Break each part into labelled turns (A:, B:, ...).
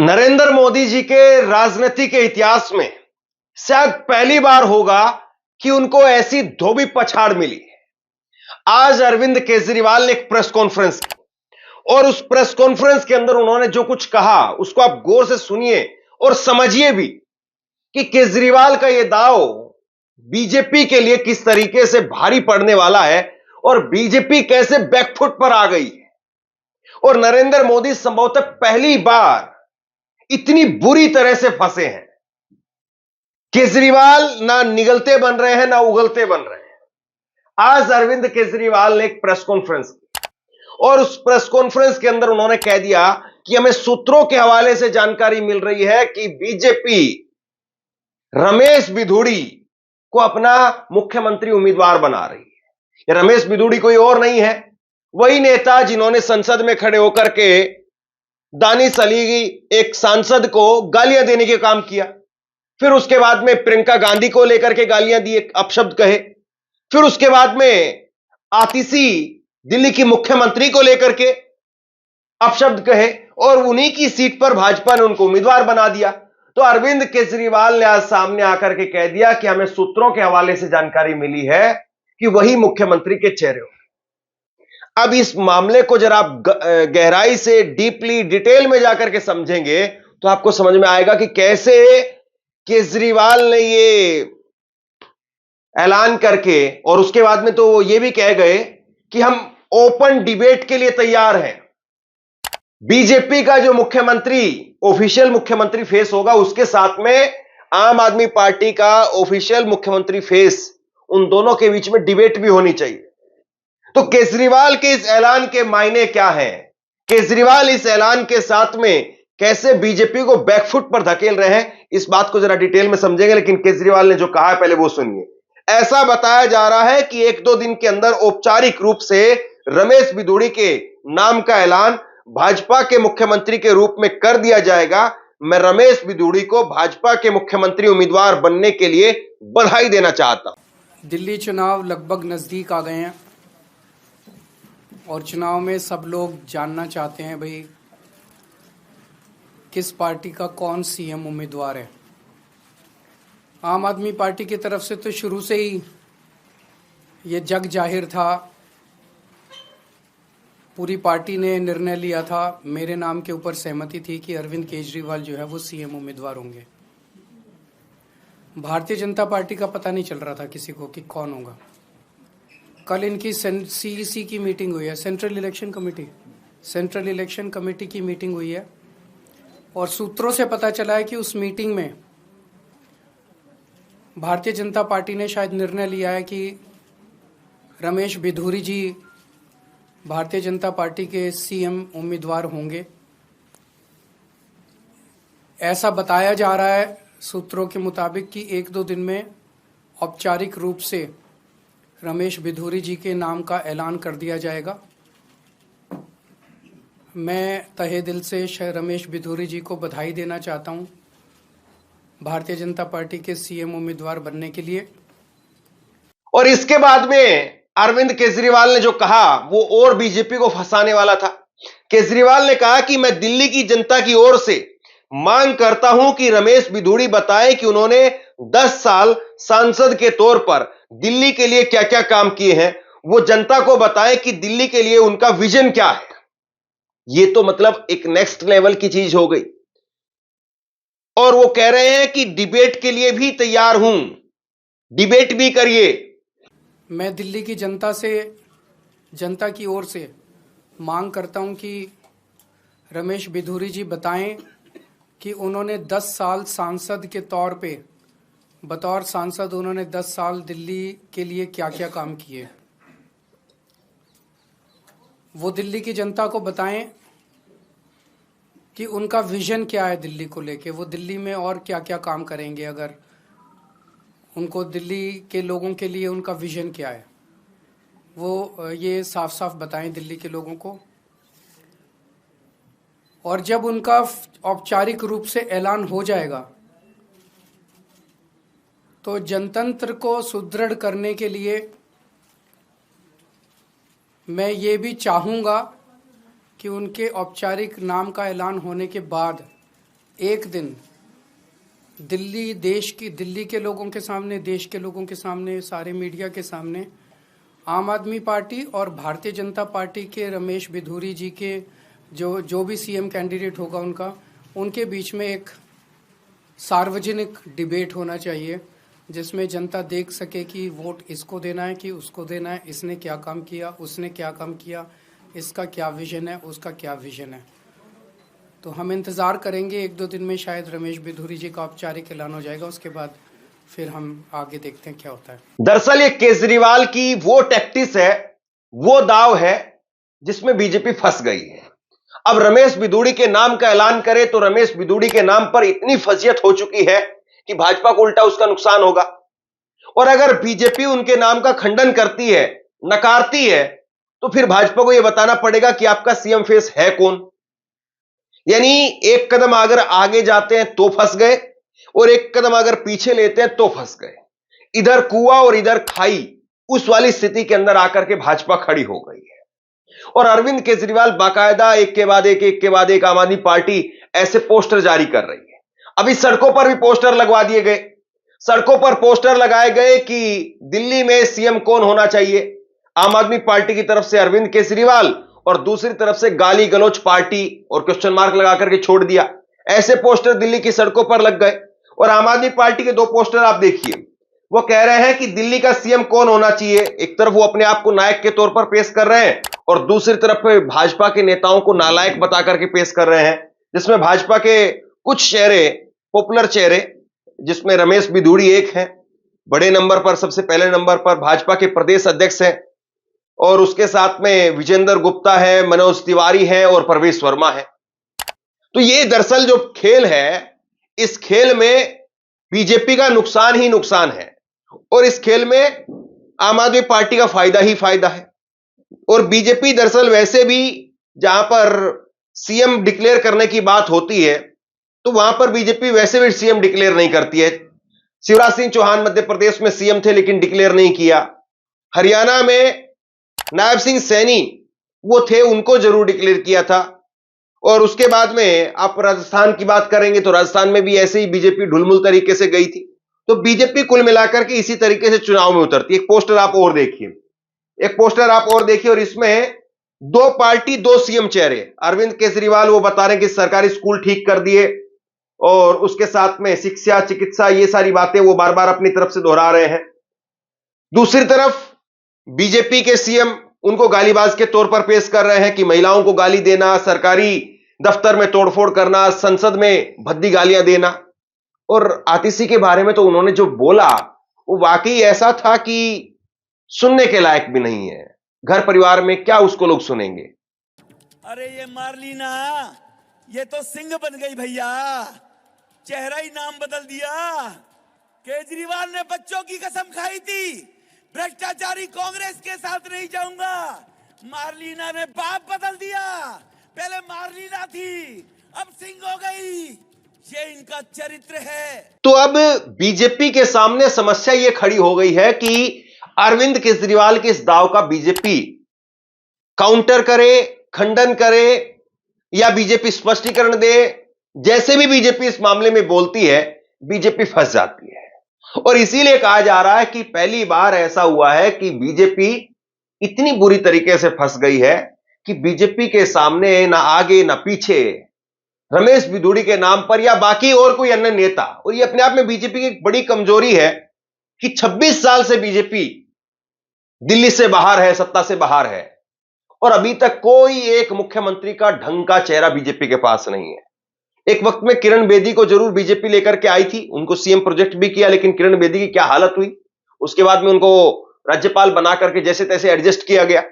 A: नरेंद्र मोदी जी के राजनीति के इतिहास में शायद पहली बार होगा कि उनको ऐसी धोबी पछाड़ मिली। आज अरविंद केजरीवाल ने एक प्रेस कॉन्फ्रेंस की और उस प्रेस कॉन्फ्रेंस के अंदर उन्होंने जो कुछ कहा उसको आप गौर से सुनिए और समझिए भी कि केजरीवाल का यह दांव बीजेपी के लिए किस तरीके से भारी पड़ने वाला है और बीजेपी कैसे बैकफुट पर आ गई है और नरेंद्र मोदी संभवतः पहली बार इतनी बुरी तरह से फंसे हैं। केजरीवाल ना निगलते बन रहे हैं ना उगलते बन रहे हैं। आज अरविंद केजरीवाल ने एक प्रेस कॉन्फ्रेंस की और उस प्रेस कॉन्फ्रेंस के अंदर उन्होंने कह दिया कि हमें सूत्रों के हवाले से जानकारी मिल रही है कि बीजेपी रमेश बिधूड़ी को अपना मुख्यमंत्री उम्मीदवार बना रही है। रमेश बिधूड़ी कोई और नहीं है, वही नेता जिन्होंने संसद में खड़े होकर के दानिश अली एक सांसद को गालियां देने के काम किया, फिर उसके बाद में प्रियंका गांधी को लेकर के गालियां दी, एक अपशब्द कहे, फिर उसके बाद में आतिशी दिल्ली की मुख्यमंत्री को लेकर के अपशब्द कहे और उन्हीं की सीट पर भाजपा ने उनको उम्मीदवार बना दिया। तो अरविंद केजरीवाल ने आज सामने आकर के कह दिया कि हमें सूत्रों के हवाले से जानकारी मिली है कि वही मुख्यमंत्री के चेहरे हो। अब इस मामले को जरा आप गहराई से डीपली डिटेल में जाकर के समझेंगे तो आपको समझ में आएगा कि कैसे केजरीवाल ने ये ऐलान करके और उसके बाद में तो वो ये भी कह गए कि हम ओपन डिबेट के लिए तैयार हैं। बीजेपी का जो मुख्यमंत्री ऑफिशियल मुख्यमंत्री फेस होगा उसके साथ में आम आदमी पार्टी का ऑफिशियल मुख्यमंत्री फेस, उन दोनों के बीच में डिबेट भी होनी चाहिए। तो केजरीवाल के इस ऐलान के मायने क्या हैं? केजरीवाल इस ऐलान के साथ में कैसे बीजेपी को बैकफुट पर धकेल रहे हैं, इस बात को जरा डिटेल में समझेंगे। लेकिन केजरीवाल ने जो कहा है पहले वो सुनिए। ऐसा बताया जा रहा है कि 1-2 दिन के अंदर औपचारिक रूप से रमेश बिधूड़ी के नाम का ऐलान भाजपा के मुख्यमंत्री के रूप में कर दिया जाएगा। मैं रमेश बिधूड़ी को भाजपा के मुख्यमंत्री उम्मीदवार बनने के लिए बधाई देना चाहता हूं।
B: दिल्ली चुनाव लगभग नजदीक आ गए हैं और चुनाव में सब लोग जानना चाहते हैं भाई किस पार्टी का कौन सीएम उम्मीदवार है। आम आदमी पार्टी की तरफ से तो शुरू से ही ये जग जाहिर था, पूरी पार्टी ने निर्णय लिया था, मेरे नाम के ऊपर सहमति थी कि अरविंद केजरीवाल जो है वो सीएम उम्मीदवार होंगे। भारतीय जनता पार्टी का पता नहीं चल रहा था किसी को कि कौन होगा। कल इनकी सीईसी की मीटिंग हुई है, सेंट्रल इलेक्शन कमेटी की मीटिंग हुई है और सूत्रों से पता चला है कि उस मीटिंग में भारतीय जनता पार्टी ने शायद निर्णय लिया है कि रमेश बिधूड़ी जी भारतीय जनता पार्टी के सीएम उम्मीदवार होंगे। ऐसा बताया जा रहा है सूत्रों के मुताबिक कि 1-2 दिन में औपचारिक रूप से रमेश बिधूड़ी जी के नाम का ऐलान कर दिया जाएगा। मैं तहे दिल से रमेश बिधूड़ी जी को बधाई देना चाहता हूं भारतीय जनता पार्टी के सीएम उम्मीदवार बनने के लिए।
A: और इसके बाद में अरविंद केजरीवाल ने जो कहा वो और बीजेपी को फंसाने वाला था। केजरीवाल ने कहा कि मैं दिल्ली की जनता की ओर से मांग करता हूं कि रमेश बिधूड़ी बताएं कि उन्होंने 10 साल सांसद के तौर पर दिल्ली के लिए क्या क्या काम किए हैं। वो जनता को बताएं कि दिल्ली के लिए उनका विजन क्या है। ये तो मतलब एक नेक्स्ट लेवल की चीज हो गई। और वो कह रहे हैं कि डिबेट के लिए भी तैयार हूं, डिबेट भी करिए।
B: मैं दिल्ली की जनता की ओर से मांग करता हूं कि रमेश बिधूड़ी जी बताएं कि उन्होंने 10 साल सांसद के तौर पे बतौर सांसद उन्होंने 10 साल दिल्ली के लिए क्या क्या काम किए। वो दिल्ली की जनता को बताएं कि उनका विजन क्या है दिल्ली को लेके, वो दिल्ली में और क्या क्या काम करेंगे। अगर उनको दिल्ली के लोगों के लिए उनका विजन क्या है वो ये साफ साफ बताएं दिल्ली के लोगों को। और जब उनका औपचारिक रूप से ऐलान हो जाएगा तो जनतंत्र को सुदृढ़ करने के लिए मैं ये भी चाहूँगा कि उनके औपचारिक नाम का ऐलान होने के बाद एक दिन दिल्ली के लोगों के सामने, देश के लोगों के सामने, सारे मीडिया के सामने आम आदमी पार्टी और भारतीय जनता पार्टी के रमेश बिधूरी जी के जो भी सीएम कैंडिडेट होगा उनके बीच में एक सार्वजनिक डिबेट होना चाहिए, जिसमें जनता देख सके कि वोट इसको देना है कि उसको देना है, इसने क्या काम किया, उसने क्या काम किया, इसका क्या विजन है, उसका क्या विजन है। तो हम इंतज़ार करेंगे, 1-2 दिन में शायद रमेश बिधूरी जी का औपचारिक ऐलान हो जाएगा, उसके बाद फिर हम आगे देखते हैं क्या होता है।
A: दरअसल ये केजरीवाल की वो टैक्टिस है, वो दाव है जिसमें बीजेपी फंस गई है। अब रमेश बिधूड़ी के नाम का ऐलान करे तो रमेश बिधूड़ी के नाम पर इतनी फजीयत हो चुकी है कि भाजपा को उल्टा उसका नुकसान होगा। और अगर बीजेपी उनके नाम का खंडन करती है, नकारती है, तो फिर भाजपा को यह बताना पड़ेगा कि आपका सीएम फेस है कौन। यानी एक कदम अगर आगे जाते हैं तो फंस गए और एक कदम अगर पीछे लेते हैं तो फंस गए। इधर कुआं और इधर खाई, उस वाली स्थिति के अंदर आकर के भाजपा खड़ी हो गई है। और अरविंद केजरीवाल बाकायदा एक के बाद एक आम आदमी पार्टी ऐसे पोस्टर जारी कर रही है। अभी सड़कों पर भी पोस्टर लगवा दिए गए, सड़कों पर पोस्टर लगाए गए कि दिल्ली में सीएम कौन होना चाहिए। आम आदमी पार्टी की तरफ से अरविंद केजरीवाल और दूसरी तरफ से गाली गलौच पार्टी और क्वेश्चन मार्क लगा करके छोड़ दिया। ऐसे पोस्टर दिल्ली की सड़कों पर लग गए। और आम आदमी पार्टी के 2 पोस्टर आप देखिए, वो कह रहे हैं कि दिल्ली का सीएम कौन होना चाहिए। एक तरफ वो अपने आप को नायक के तौर पर पेश कर रहे हैं और दूसरी तरफ भाजपा के नेताओं को नालायक बता करके पेश कर रहे हैं, जिसमें भाजपा के कुछ चेहरे, पॉपुलर चेहरे, जिसमें रमेश बिधूड़ी एक हैं, बड़े नंबर पर, सबसे पहले नंबर पर भाजपा के प्रदेश अध्यक्ष हैं, और उसके साथ में विजेंद्र गुप्ता है, मनोज तिवारी है और प्रवेश वर्मा है। तो ये दरअसल जो खेल है, इस खेल में बीजेपी का नुकसान ही नुकसान है और इस खेल में आम आदमी पार्टी का फायदा ही फायदा है। और बीजेपी दरअसल वैसे भी जहां पर सीएम डिक्लेयर करने की बात होती है तो वहां पर बीजेपी वैसे भी सीएम डिक्लेयर नहीं करती है। शिवराज सिंह चौहान मध्य प्रदेश में सीएम थे लेकिन डिक्लेयर नहीं किया। हरियाणा में नायब सिंह सैनी वो थे, उनको जरूर डिक्लेयर किया था। और उसके बाद में आप राजस्थान की बात करेंगे तो राजस्थान में भी ऐसे ही बीजेपी ढुलमुल तरीके से गई थी। तो बीजेपी कुल मिलाकर के इसी तरीके से चुनाव में उतरती है। एक पोस्टर आप और देखिए, और इसमें 2 पार्टी 2 सीएम चेहरे। अरविंद केजरीवाल वो बता रहे हैं कि सरकारी स्कूल ठीक कर दिए और उसके साथ में शिक्षा, चिकित्सा, ये सारी बातें वो बार बार अपनी तरफ से दोहरा रहे हैं। दूसरी तरफ बीजेपी के सीएम उनको गालीबाज के तौर पर पेश कर रहे हैं कि महिलाओं को गाली देना, सरकारी दफ्तर में तोड़फोड़ करना, संसद में भद्दी गालियां देना। और आतिशी के बारे में तो उन्होंने जो बोला वो वाकई ऐसा था कि सुनने के लायक भी नहीं है। घर परिवार में क्या उसको लोग सुनेंगे।
C: अरे ये मार्लिना, ये तो सिंह बन गई भैया, चेहरा ही नाम बदल दिया। केजरीवाल ने बच्चों की कसम खाई थी, भ्रष्टाचारी कांग्रेस के साथ नहीं जाऊंगा। मार्लिना ने बाप बदल दिया, पहले मार्लिना थी अब सिंह हो गई। ये इनका चरित्र है।
A: तो अब बीजेपी के सामने समस्या यह खड़ी हो गई है कि अरविंद केजरीवाल के इस दाव का बीजेपी काउंटर करे, खंडन करे या बीजेपी स्पष्टीकरण दे। जैसे भी बीजेपी इस मामले में बोलती है, बीजेपी फंस जाती है। और इसीलिए कहा जा रहा है कि पहली बार ऐसा हुआ है कि बीजेपी इतनी बुरी तरीके से फंस गई है कि बीजेपी के सामने ना आगे ना पीछे रमेश बिधूड़ी के नाम पर या बाकी और कोई अन्य नेता। और ये अपने आप में बीजेपी की एक बड़ी कमजोरी है कि 26 साल से बीजेपी दिल्ली से बाहर है, सत्ता से बाहर है, और अभी तक कोई एक मुख्यमंत्री का ढंग का चेहरा बीजेपी के पास नहीं है। एक वक्त में किरण बेदी को जरूर बीजेपी लेकर के आई थी, उनको सीएम प्रोजेक्ट भी किया, लेकिन किरण बेदी की क्या हालत हुई। उसके बाद में उनको राज्यपाल बना करके जैसे तैसे एडजस्ट किया गया।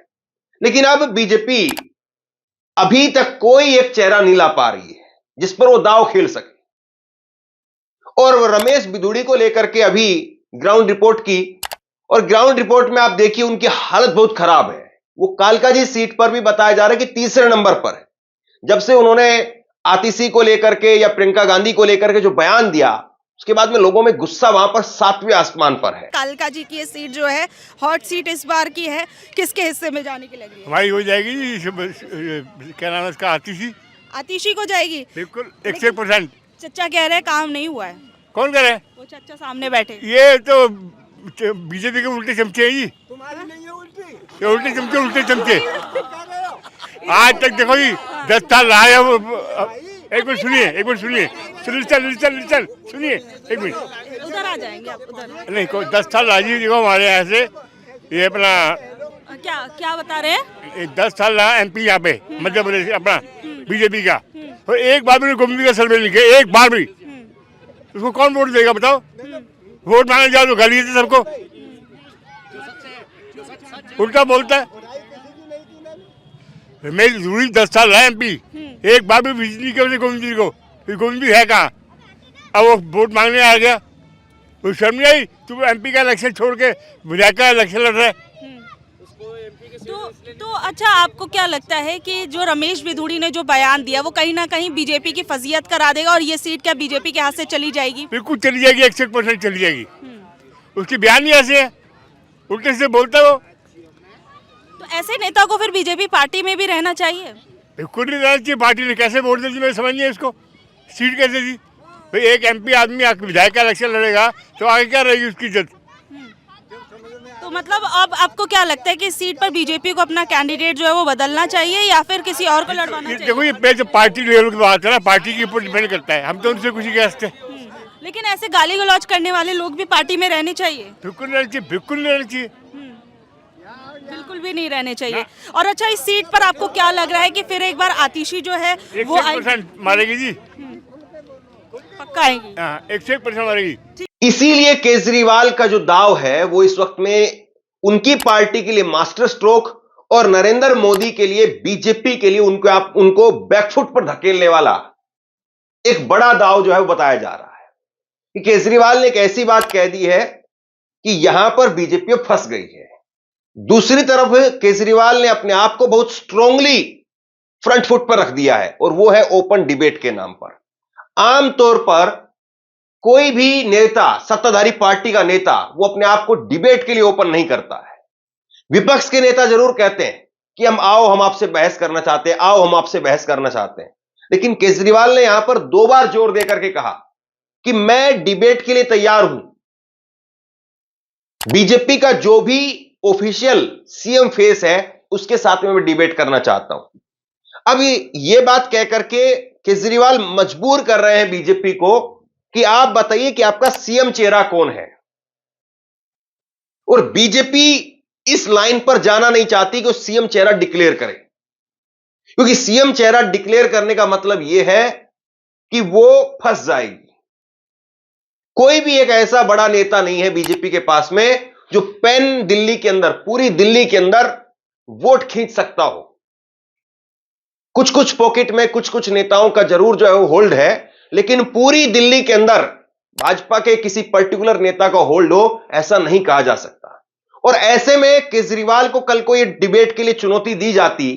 A: लेकिन अब बीजेपी अभी तक कोई एक चेहरा नहीं ला पा रही है जिस पर वो दांव खेल सके। और रमेश बिधूड़ी को लेकर के अभी ग्राउंड रिपोर्ट की, और ग्राउंड रिपोर्ट में आप देखिए उनकी हालत बहुत खराब है। वो कालकाजी सीट पर भी बताया जा रहा है कि तीसरे नंबर पर है। जब से उन्होंने आतिशी को लेकर के या प्रियंका गांधी को लेकर के जो बयान दिया, उसके बाद में लोगों में गुस्सा वहां पर 7वें आसमान पर है।
D: कालकाजी की ये सीट जो है हॉट सीट इस बार की है, किसके हिस्से में जाने की लग रही है?
E: हमारी हो जाएगी, क्या नाम है इसका, आतिशी
D: आतिशी को जाएगी
E: बिल्कुल 100%।
D: चचा कह रहे हैं काम नहीं हुआ है।
E: कौन कह रहे हैं?
D: वो चचा सामने बैठे।
E: ये तो बीजेपी के उल्टे चमचे हैं जी। ये उल्टे चमचे आज तक देखो जी 10 साल रहा है वो। एक मिनट सुनिए चल सुनिए एक मिनट।
D: उधर आ जाएंगे आप, उधर
E: नहीं 10 साल राजीव जी को हमारे यहाँ से ये अपना
D: क्या बता रहे हैं?
E: 10 साल रहा MP यहाँ पे मध्य प्रदेश अपना बीजेपी का, और एक बार भी गोविंद का सर्वे नहीं किया, एक बार भी। उसको कौन वोट देगा बताओ? वोट मांगने जाओ तो गाली देते सबको, उल्टा बोलता है। रमेश बिधूरी 10 साल रहा MP, एक बार भी विजिट नहीं किया गोविंद जी को। गोविंद जी है कहाँ? अब वो वोट मांगने आ गया, तो शर्म नहीं आई? तू MP का इलेक्शन छोड़ के विधायक का इलेक्शन लड़ रहा है।
D: तो अच्छा, आपको क्या लगता है कि जो रमेश बिधूरी ने जो बयान दिया वो कहीं ना कहीं बीजेपी की फजीयत करा देगा और ये सीट क्या बीजेपी के हाथ से चली जाएगी?
E: बिल्कुल चली जाएगी, 100% चली जाएगी। उसकी बयान ही ऐसे है, उल्टे से बोलता है वो।
D: तो ऐसे नेता को फिर बीजेपी पार्टी में भी रहना चाहिए?
E: बिल्कुल नहीं रहना चाहिए। पार्टी ने कैसे वोट दी मैं समझ नहीं है इसको, सीट कैसे दी भाई? एक MP आदमी विधायक का इलेक्शन लड़ेगा तो आगे क्या रहेगी उसकी इज्जत?
D: तो मतलब अब आपको क्या लगता है कि इस सीट पर बीजेपी को अपना कैंडिडेट जो है वो बदलना चाहिए या फिर किसी और को लड़वाना चाहिए?
E: देखो ये जो पार्टी लेवल की बात है ना, पार्टी के ऊपर डिपेंड करता है, हम तो उनसे कुछ नहीं कह सकते।
D: लेकिन ऐसे गाली गलौज करने वाले लोग भी पार्टी में रहने चाहिए?
E: बिल्कुल नहीं रहना चाहिए, बिल्कुल नहीं रहना चाहिए,
D: बिल्कुल भी नहीं रहने चाहिए। और अच्छा, इस सीट पर आपको क्या लग रहा है कि फिर एक बार आतिशी जो है वो
E: 100% मारेगी जी,
D: पक्का आएगी?
E: 100% मारेगी।
A: इसीलिए केजरीवाल का जो दाव है वो इस वक्त में उनकी पार्टी के लिए मास्टर स्ट्रोक और नरेंद्र मोदी के लिए, बीजेपी के लिए उनको बैकफुट पर धकेलने वाला एक बड़ा दाव जो है वो बताया जा रहा है कि केजरीवाल ने एक ऐसी बात कह दी है कि यहां पर बीजेपी फंस गई है। दूसरी तरफ केजरीवाल ने अपने आप को बहुत स्ट्रांगली फ्रंट फुट पर रख दिया है और वो है ओपन डिबेट के नाम पर। आमतौर पर कोई भी नेता, सत्ताधारी पार्टी का नेता, वो अपने आप को डिबेट के लिए ओपन नहीं करता है। विपक्ष के नेता जरूर कहते हैं कि हम आपसे बहस करना चाहते हैं, हम आपसे बहस करना चाहते हैं। लेकिन केजरीवाल ने यहां पर 2 बार जोर देकर के कहा कि मैं डिबेट के लिए तैयार हूं। बीजेपी का जो भी ऑफिशियल CM फेस है उसके साथ में मैं डिबेट करना चाहता हूं। अब ये बात कहकर के केजरीवाल मजबूर कर रहे हैं बीजेपी को कि आप बताइए कि आपका CM चेहरा कौन है। और बीजेपी इस लाइन पर जाना नहीं चाहती कि वो CM चेहरा डिक्लेयर करे, क्योंकि CM चेहरा डिक्लेयर करने का मतलब यह है कि वो फंस जाएगी। कोई भी एक ऐसा बड़ा नेता नहीं है बीजेपी के पास में जो पेन दिल्ली के अंदर, पूरी दिल्ली के अंदर वोट खींच सकता हो। कुछ कुछ पॉकेट में कुछ नेताओं का जरूर जो है वो होल्ड है, लेकिन पूरी दिल्ली के अंदर भाजपा के किसी पर्टिकुलर नेता का होल्ड हो, ऐसा नहीं कहा जा सकता। और ऐसे में केजरीवाल को कल को ये डिबेट के लिए चुनौती दी जाती,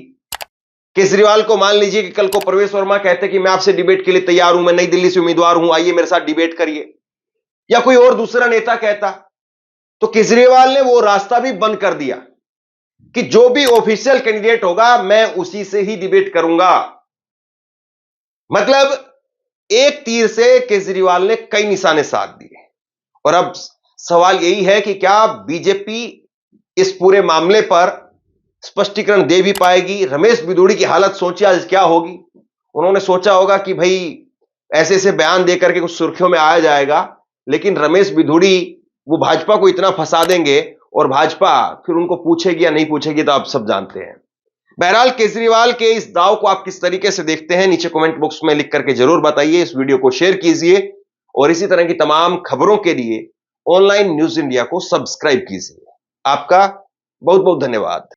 A: केजरीवाल को मान लीजिए कि कल को प्रवेश वर्मा कहते कि मैं आपसे डिबेट के लिए तैयार हूं, मैं नई दिल्ली से उम्मीदवार हूं, आइए मेरे साथ डिबेट करिए, या कोई और दूसरा नेता कहता, तो केजरीवाल ने वो रास्ता भी बंद कर दिया कि जो भी ऑफिशियल कैंडिडेट होगा मैं उसी से ही डिबेट करूंगा। मतलब एक तीर से केजरीवाल ने कई निशाने साध दिए। और अब सवाल यही है कि क्या बीजेपी इस पूरे मामले पर स्पष्टीकरण दे भी पाएगी? रमेश बिधूरी की हालत सोचिए आज क्या होगी। उन्होंने सोचा होगा कि भाई ऐसे ऐसे बयान देकर के कुछ सुर्खियों में आया जाएगा, लेकिन रमेश बिधूरी वो भाजपा को इतना फंसा देंगे और भाजपा फिर उनको पूछेगी या नहीं पूछेगी, तो आप सब जानते हैं। बहरहाल केजरीवाल के इस दाव को आप किस तरीके से देखते हैं, नीचे कमेंट बॉक्स में लिख करके जरूर बताइए। इस वीडियो को शेयर कीजिए और इसी तरह की तमाम खबरों के लिए ऑनलाइन न्यूज इंडिया को सब्सक्राइब कीजिए। आपका बहुत बहुत धन्यवाद।